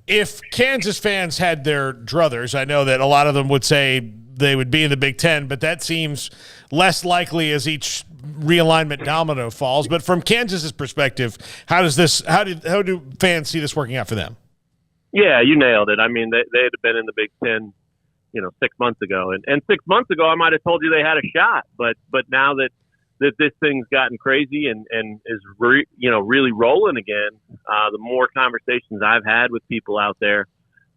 if Kansas fans had their druthers, I know that a lot of them would say they would be in the Big Ten, but that seems less likely as each realignment domino falls. But from Kansas's perspective, how do fans see this working out for them? Yeah, you nailed it. I mean, they had been in the Big Ten, 6 months ago, and 6 months ago I might have told you they had a shot, but now that this thing's gotten crazy and is really rolling again, the more conversations I've had with people out there,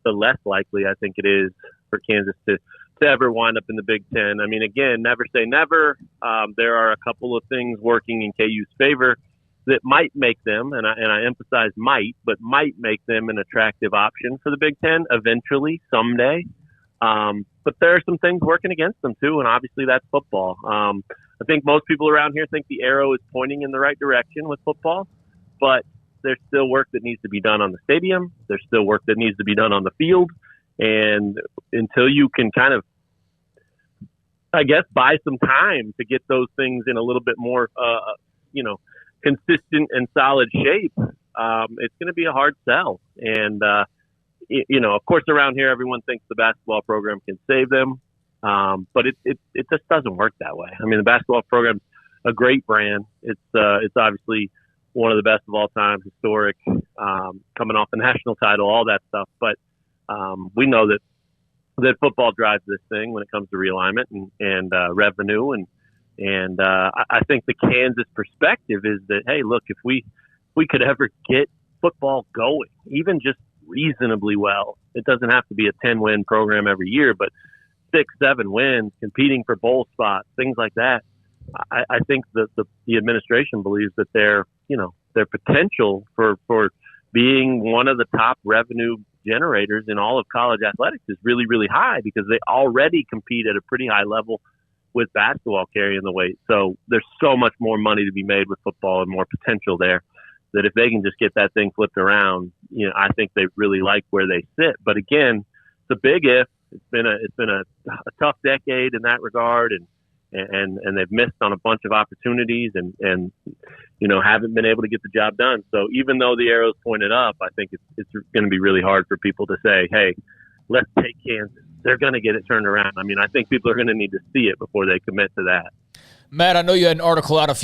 the less likely I think it is for Kansas to ever wind up in the Big Ten. I mean, again, never say never. There are a couple of things working in KU's favor that might make them, and I emphasize might make them an attractive option for the Big Ten eventually, someday. But there are some things working against them too, and obviously that's football. I think most people around here think the arrow is pointing in the right direction with football, but there's still work that needs to be done on the stadium. There's still work that needs to be done on the field. And until you can kind of, I guess, buy some time to get those things in a little bit more, consistent and solid shape, it's going to be a hard sell. And, of course, around here, everyone thinks the basketball program can save them. But it just doesn't work that way. I mean, the basketball program's a great brand. It's obviously one of the best of all time, historic, coming off a national title, all that stuff. But we know that football drives this thing when it comes to realignment and revenue. And I think the Kansas perspective is that, hey, look, if we could ever get football going, even just reasonably well, it doesn't have to be a 10-win program every year, but 6-7 wins, competing for bowl spots, things like that. I think that the administration believes that their potential for being one of the top revenue generators in all of college athletics is really, really high because they already compete at a pretty high level with basketball carrying the weight. So there's so much more money to be made with football and more potential there that if they can just get that thing flipped around, I think they really like where they sit. But again, it's a big if. It's been a tough decade in that regard, and they've missed on a bunch of opportunities and haven't been able to get the job done. So even though the arrow's pointed up, I think it's going to be really hard for people to say, hey, let's take Kansas. They're going to get it turned around. I mean, I think people are going to need to see it before they commit to that. Matt, I know you had an article out a few